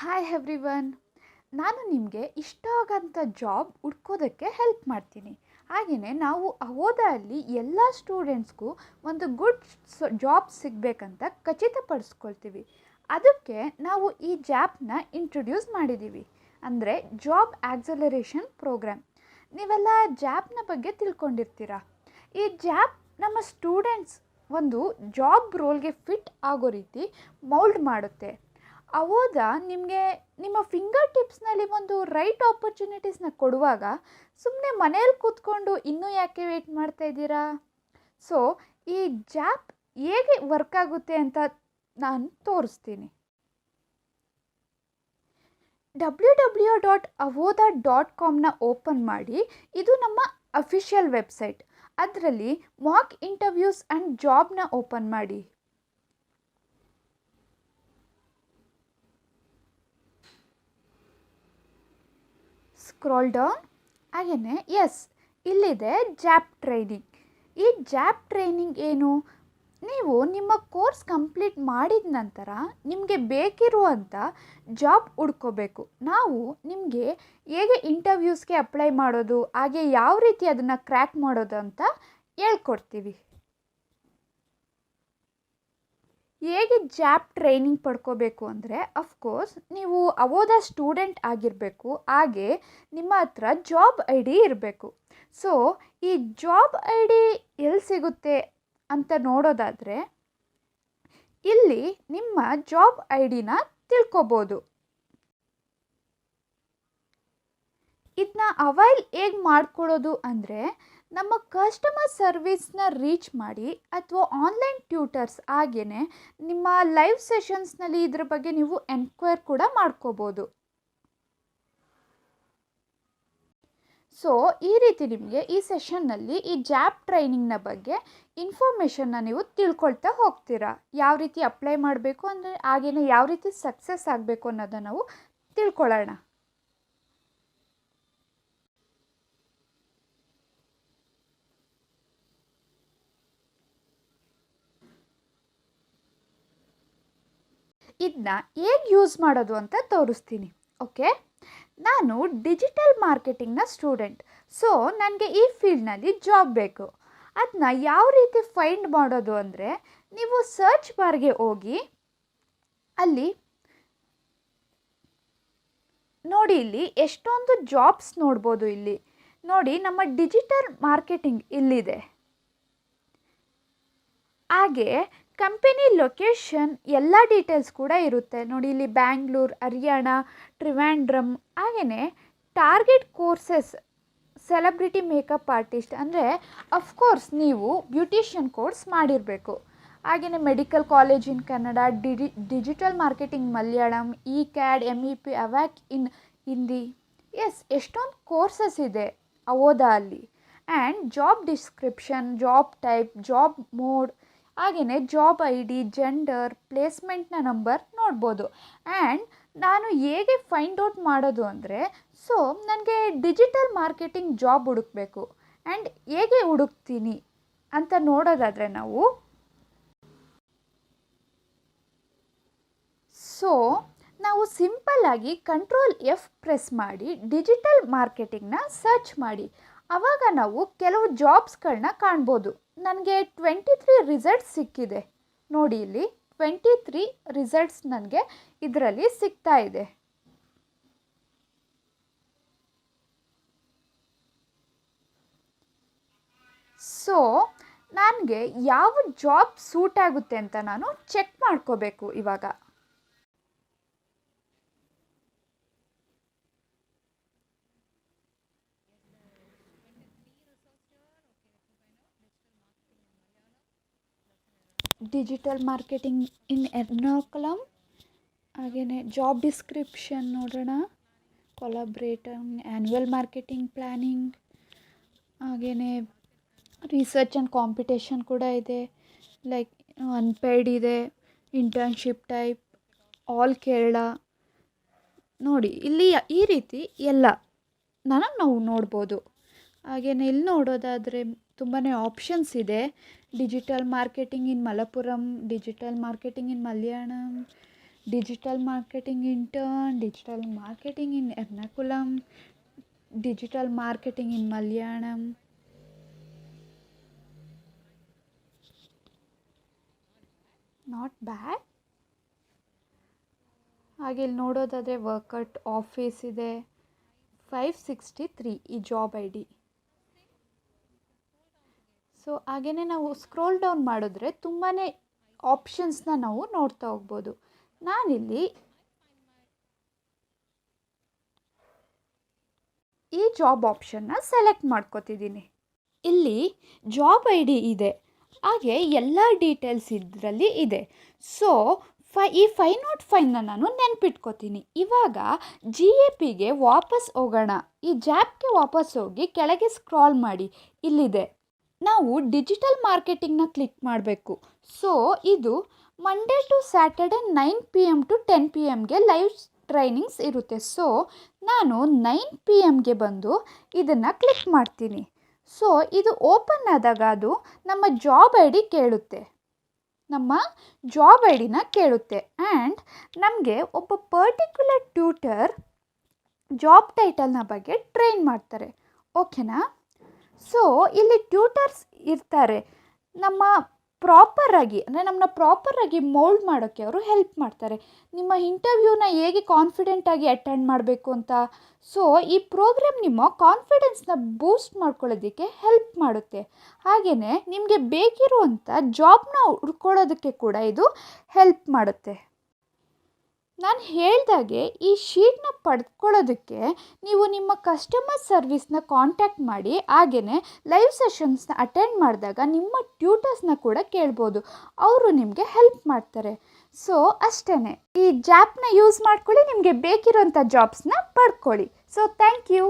Hi everyone, ನಾನು ನಿಮಗೆ ಇಷ್ಟ ಆಗೋಂಥ ಜಾಬ್ ಹುಡ್ಕೋದಕ್ಕೆ ಹೆಲ್ಪ್ ಮಾಡ್ತೀನಿ. ಹಾಗೆಯೇ ನಾವು ಅಹೋದಲ್ಲಿ ಎಲ್ಲ ಸ್ಟೂಡೆಂಟ್ಸ್ಗೂ ಒಂದು ಗುಡ್ ಜಾಬ್ ಸಿಗಬೇಕಂತ ಖಚಿತಪಡಿಸ್ಕೊಳ್ತೀವಿ. ಅದಕ್ಕೆ ನಾವು ಈ ಜಾಬ್ನ ಇಂಟ್ರೊಡ್ಯೂಸ್ ಮಾಡಿದ್ದೀವಿ, ಅಂದರೆ ಜಾಬ್ ಆಕ್ಸಲರೇಷನ್ ಪ್ರೋಗ್ರಾಮ್. ನೀವೆಲ್ಲ ಜಾಬ್ನ ಬಗ್ಗೆ ತಿಳ್ಕೊಂಡಿರ್ತೀರ. ಈ ಜಾಬ್ ನಮ್ಮ ಸ್ಟೂಡೆಂಟ್ಸ್ ಒಂದು ಜಾಬ್ ರೋಲ್ಗೆ ಫಿಟ್ ಆಗೋ ರೀತಿ ಮೌಲ್ಡ್ ಮಾಡುತ್ತೆ. ಅவோಧ ನಿಮಗೆ ನಿಮ್ಮ ಫಿಂಗರ್ ಟಿಪ್ಸ್ನಲ್ಲಿ ಒಂದು ರೈಟ್ ಆಪರ್ಚುನಿಟೀಸ್ನ ಕೊಡುವಾಗ ಸುಮ್ಮನೆ ಮನೇಲಿ ಕೂತ್ಕೊಂಡು ಇನ್ನೂ ಯಾಕೆ ವೆಯ್ಟ್ ಮಾಡ್ತಾ ಇದ್ದೀರಾ? ಸೊ ಈ ಜಾಪ್ ಹೇಗೆ ವರ್ಕ್ ಆಗುತ್ತೆ ಅಂತ ನಾನು ತೋರಿಸ್ತೀನಿ. www.avodha.comನ ಓಪನ್ ಮಾಡಿ. ಇದು ನಮ್ಮ ಅಫಿಷಿಯಲ್ ವೆಬ್ಸೈಟ್. ಅದರಲ್ಲಿ ಮಾಕ್ ಇಂಟರ್ವ್ಯೂಸ್ ಆ್ಯಂಡ್ ಜಾಬ್ನ ಓಪನ್ ಮಾಡಿ. ಸ್ಕ್ರಾಲ್ ಡೌನ್ ಹಾಗೆಯೇ ಇಲ್ಲಿದೆ ಜಾಪ್ ಟ್ರೈನಿಂಗ್. ಈ ಜಾಪ್ ಟ್ರೈನಿಂಗ್ ಏನು? ನೀವು ನಿಮ್ಮ ಕೋರ್ಸ್ ಕಂಪ್ಲೀಟ್ ಮಾಡಿದ ನಂತರ ನಿಮಗೆ ಬೇಕಿರುವಂಥ ಜಾಬ್ ಹುಡ್ಕೋಬೇಕು. ನಾವು ನಿಮಗೆ ಹೇಗೆ ಇಂಟರ್ವ್ಯೂಸ್ಗೆ ಅಪ್ಲೈ ಮಾಡೋದು, ಹಾಗೆ ಯಾವ ರೀತಿ ಅದನ್ನು ಕ್ರ್ಯಾಕ್ ಮಾಡೋದು ಅಂತ ಹೇಳ್ಕೊಡ್ತೀವಿ. ಹೇಗೆ ಜಾಪ್ ಟ್ರೈನಿಂಗ್ ಪಡ್ಕೋಬೇಕು ಅಂದರೆ, ಅಫ್ಕೋರ್ಸ್ ನೀವು ಅவோಧ ಸ್ಟೂಡೆಂಟ್ ಆಗಿರಬೇಕು, ಹಾಗೆ ನಿಮ್ಮ ಹತ್ರ ಜಾಬ್ ಐ ಡಿ ಇರಬೇಕು. ಸೊ ಈ ಜಾಬ್ ಐ ಡಿ ಎಲ್ಲಿ ಸಿಗುತ್ತೆ ಅಂತ ನೋಡೋದಾದರೆ, ಇಲ್ಲಿ ನಿಮ್ಮ ಜಾಬ್ ಐ ಡಿನ ತಿಳ್ಕೊಬೋದು. ಇದನ್ನ ಅವೈಲ್ ಹೇಗೆ ಮಾಡ್ಕೊಳ್ಳೋದು ಅಂದರೆ, ನಮ್ಮ ಕಸ್ಟಮರ್ ಸರ್ವಿಸ್ನ ರೀಚ್ ಮಾಡಿ ಅಥವಾ ಆನ್ಲೈನ್ ಟ್ಯೂಟರ್ಸ್ ಹಾಗೆಯೇ ನಿಮ್ಮ ಲೈವ್ ಸೆಷನ್ಸ್ನಲ್ಲಿ ಇದ್ರ ಬಗ್ಗೆ ನೀವು ಎನ್ಕ್ವೈರ್ ಕೂಡ ಮಾಡ್ಕೋಬೋದು. ಸೊ ಈ ರೀತಿ ನಿಮಗೆ ಈ ಸೆಷನ್ನಲ್ಲಿ ಈ ಜಾಪ್ ಟ್ರೈನಿಂಗ್ನ ಬಗ್ಗೆ ಇನ್ಫಾರ್ಮೇಷನ್ನ ನೀವು ತಿಳ್ಕೊಳ್ತಾ ಹೋಗ್ತೀರಾ. ಯಾವ ರೀತಿ ಅಪ್ಲೈ ಮಾಡಬೇಕು ಅಂದರೆ, ಹಾಗೆಯೇ ಯಾವ ರೀತಿ ಸಕ್ಸಸ್ ಆಗಬೇಕು ಅನ್ನೋದನ್ನು ನಾವು ತಿಳ್ಕೊಳ್ಳೋಣ. ಇದನ್ನ ಹೇಗೆ ಯೂಸ್ ಮಾಡೋದು ಅಂತ ತೋರಿಸ್ತೀನಿ. ಓಕೆ, ನಾನು ಡಿಜಿಟಲ್ ಮಾರ್ಕೆಟಿಂಗ್ನ ಸ್ಟೂಡೆಂಟ್. ಸೊ ನನಗೆ ಈ ಫೀಲ್ಡ್ನಲ್ಲಿ ಜಾಬ್ ಬೇಕು. ಅದನ್ನ ಯಾವ ರೀತಿ ಫೈಂಡ್ ಮಾಡೋದು ಅಂದರೆ, ನೀವು ಸರ್ಚ್ ಬಾರ್ಗೆ ಹೋಗಿ ಅಲ್ಲಿ ನೋಡಿ, ಇಲ್ಲಿ ಎಷ್ಟೊಂದು ಜಾಬ್ಸ್ ನೋಡ್ಬೋದು. ಇಲ್ಲಿ ನೋಡಿ, ನಮ್ಮ ಡಿಜಿಟಲ್ ಮಾರ್ಕೆಟಿಂಗ್ ಇಲ್ಲಿದೆ. ಹಾಗೆ ಕಂಪನಿ ಲೊಕೇಶನ್ ಎಲ್ಲ ಡೀಟೇಲ್ಸ್ ಕೂಡ ಇರುತ್ತೆ ನೋಡಿ. ಇಲ್ಲಿ ಬ್ಯಾಂಗ್ಳೂರು, ಹರಿಯಾಣ, ಟ್ರಿವಾಂಡ್ರಮ್, ಹಾಗೆಯೇ target courses celebrity makeup artist, ಅಂದರೆ ಅಫ್ಕೋರ್ಸ್ ನೀವು ಬ್ಯೂಟಿಷಿಯನ್ ಕೋರ್ಸ್ ಮಾಡಿರಬೇಕು. ಹಾಗೆಯೇ medical college in Kannada, digital marketing Malayalam, E CAD, MEP, HVAC in Hindi. ಎಷ್ಟೊಂದು ಕೋರ್ಸಸ್ ಇದೆ ಅவோಧ ಅಲ್ಲಿ. And job description, job type, job mode, ಹಾಗೆಯೇ ಜಾಬ್ ಐ ಡಿ, ಜೆಂಡರ್, ಪ್ಲೇಸ್ಮೆಂಟ್ನ ನಂಬರ್ ನೋಡ್ಬೋದು. ಆ್ಯಂಡ್ ನಾನು ಹೇಗೆ ಫೈಂಡ್ ಔಟ್ ಮಾಡೋದು ಅಂದರೆ, ಸೊ ನನಗೆ ಡಿಜಿಟಲ್ ಮಾರ್ಕೆಟಿಂಗ್ ಜಾಬ್ ಹುಡುಕಬೇಕು. ಆ್ಯಂಡ್ ಹೇಗೆ ಹುಡುಕ್ತೀನಿ ಅಂತ ನೋಡೋದಾದರೆ ನಾವು ಸಿಂಪಲ್ಲಾಗಿ Ctrl+F ಪ್ರೆಸ್ ಮಾಡಿ ಡಿಜಿಟಲ್ ಮಾರ್ಕೆಟಿಂಗ್ನ ಸರ್ಚ್ ಮಾಡಿ. ಆವಾಗ ನಾವು ಕೆಲವು ಜಾಬ್ಸ್ಗಳನ್ನ ಕಾಣ್ಬೋದು. ನನಗೆ 23 ರಿಸಲ್ಟ್ಸ್ ಸಿಕ್ಕಿದೆ ನೋಡಿ. ಇಲ್ಲಿ 23 ರಿಸಲ್ಟ್ಸ್ ನನಗೆ ಇದರಲ್ಲಿ ಸಿಗ್ತಾ ಇದೆ. ಸೊ ನನಗೆ ಯಾವ ಜಾಬ್ ಸೂಟ್ ಆಗುತ್ತೆ ಅಂತ ನಾನು ಚೆಕ್ ಮಾಡ್ಕೋಬೇಕು ಇವಾಗ. ಡಿಜಿಟಲ್ ಮಾರ್ಕೆಟಿಂಗ್ ಇನ್ ಎರ್ನಾಕುಲಂ, ಹಾಗೆಯೇ ಜಾಬ್ ಡಿಸ್ಕ್ರಿಪ್ಷನ್ ನೋಡೋಣ. ಕೊಲಾಬ್ರೇಟರ್, ಆ್ಯನ್ಯುವಲ್ ಮಾರ್ಕೆಟಿಂಗ್ ಪ್ಲ್ಯಾನಿಂಗ್, ಹಾಗೆಯೇ ರಿಸರ್ಚ್ ಆ್ಯಂಡ್ ಕಾಂಪಿಟೇಷನ್ ಕೂಡ ಇದೆ. ಲೈಕ್ ಅನ್ಪೇಯ್ಡ್ ಇದೆ, ಇಂಟರ್ನ್ಶಿಪ್ ಟೈಪ್, ಆಲ್ ಕೇರಳ ನೋಡಿ. ಇಲ್ಲಿ ಈ ರೀತಿ ಎಲ್ಲ ನಾವು ನೋಡ್ಬೋದು. ಹಾಗೆಯೇ ಇಲ್ಲಿ ನೋಡೋದಾದರೆ ತುಂಬಾ ಆಪ್ಷನ್ಸ್ ಇದೆ. Digital marketing in Malappuram, digital marketing in Malayalam, digital marketing intern, digital marketing in Ernakulam, digital marketing in Malayalam. Not bad. ಹಾಗೆ ಇಲ್ಲಿ ನೋಡೋದಾದರೆ ವರ್ಕಟ್ ಆಫೀಸ್ ಇದೆ. 563 ಈ ಜಾಬ್ ಐ ಡಿ. ಸೊ ಹಾಗೆಯೇ ನಾವು ಸ್ಕ್ರೋಲ್ ಡೌನ್ ಮಾಡಿದ್ರೆ ತುಂಬಾ ಆಪ್ಷನ್ಸ್ನ ನಾವು ನೋಡ್ತಾ ಹೋಗ್ಬೋದು. ನಾನಿಲ್ಲಿ ಈ ಜಾಬ್ ಆಪ್ಷನ್ನ ಸೆಲೆಕ್ಟ್ ಮಾಡ್ಕೋತಿದ್ದೀನಿ. ಇಲ್ಲಿ ಜಾಬ್ ಐ ಡಿ ಇದೆ, ಹಾಗೆ ಎಲ್ಲ ಡೀಟೇಲ್ಸ್ ಇದರಲ್ಲಿ ಇದೆ. ಸೊ ಈ 505ನ ನಾನು ನೆನ್ಪಿಟ್ಕೋತೀನಿ. ಇವಾಗ JAPಗೆ ವಾಪಸ್ ಹೋಗೋಣ. ಈ JAPಗೆ ವಾಪಸ್ ಹೋಗಿ ಕೆಳಗೆ ಸ್ಕ್ರಾಲ್ ಮಾಡಿ, ಇಲ್ಲಿದೆ. ನಾವು ಡಿಜಿಟಲ್ ಮಾರ್ಕೆಟಿಂಗ್ನ ಕ್ಲಿಕ್ ಮಾಡಬೇಕು. ಸೊ ಇದು Monday to Saturday 9 PM to 10 PMಗೆ ಲೈವ್ ಟ್ರೈನಿಂಗ್ಸ್ ಇರುತ್ತೆ. ಸೊ ನಾನು 9 PMಗೆ ಬಂದು ಇದನ್ನು ಕ್ಲಿಕ್ ಮಾಡ್ತೀನಿ. ಸೊ ಇದು ಓಪನ್ ಆದಾಗ ಅದು ನಮ್ಮ ಜಾಬ್ ಐ ಡಿ ಕೇಳುತ್ತೆ, ನಮ್ಮ ಜಾಬ್ ಐ ಡಿನ ಕೇಳುತ್ತೆ. ಆ್ಯಂಡ್ ನಮಗೆ ಒಬ್ಬ ಪರ್ಟಿಕ್ಯುಲರ್ ಟ್ಯೂಟರ್ ಜಾಬ್ ಟೈಟಲ್ನ ಬಗ್ಗೆ ಟ್ರೈನ್ ಮಾಡ್ತಾರೆ. ಓಕೆನಾ? ಸೊ ಇಲ್ಲಿ ಟ್ಯೂಟರ್ಸ್ ಇರ್ತಾರೆ, ನಮ್ಮ ಪ್ರಾಪರಾಗಿ ಅಂದರೆ ನಮ್ಮನ್ನ ಪ್ರಾಪರಾಗಿ ಮೋಲ್ಡ್ ಮಾಡೋಕ್ಕೆ ಅವರು ಹೆಲ್ಪ್ ಮಾಡ್ತಾರೆ. ನಿಮ್ಮ ಇಂಟರ್ವ್ಯೂನ ಹೇಗೆ ಕಾನ್ಫಿಡೆಂಟಾಗಿ ಅಟೆಂಡ್ ಮಾಡಬೇಕು ಅಂತ. ಸೊ ಈ ಪ್ರೋಗ್ರಾಮ್ ನಿಮ್ಮ ಕಾನ್ಫಿಡೆನ್ಸ್ನ ಬೂಸ್ಟ್ ಮಾಡ್ಕೊಳ್ಳೋದಕ್ಕೆ ಹೆಲ್ಪ್ ಮಾಡುತ್ತೆ. ಹಾಗೆಯೇ ನಿಮಗೆ ಬೇಕಿರುವಂಥ ಜಾಬ್ನ ಹುಡ್ಕೊಳ್ಳೋದಕ್ಕೆ ಕೂಡ ಇದು ಹೆಲ್ಪ್ ಮಾಡುತ್ತೆ. ನಾನು ಹೇಳ್ದಾಗೆ ಈ ಶೀಟ್ನ ಪಡ್ಕೊಳ್ಳೋದಕ್ಕೆ ನೀವು ನಿಮ್ಮ ಕಸ್ಟಮರ್ ಸರ್ವಿಸ್ನ ಕಾಂಟ್ಯಾಕ್ಟ್ ಮಾಡಿ, ಹಾಗೆಯೇ ಲೈವ್ ಸೆಷನ್ಸ್ನ ಅಟೆಂಡ್ ಮಾಡಿದಾಗ ನಿಮ್ಮ ಟ್ಯೂಟರ್ಸ್ನ ಕೂಡ ಕೇಳ್ಬೋದು, ಅವರು ನಿಮಗೆ ಹೆಲ್ಪ್ ಮಾಡ್ತಾರೆ. ಸೊ ಅಷ್ಟೇ, ಈ JAPನ ಯೂಸ್ ಮಾಡ್ಕೊಳ್ಳಿ, ನಿಮಗೆ ಬೇಕಿರೋಂಥ ಜಾಬ್ಸ್ನ ಪಡ್ಕೊಳ್ಳಿ. So thank you.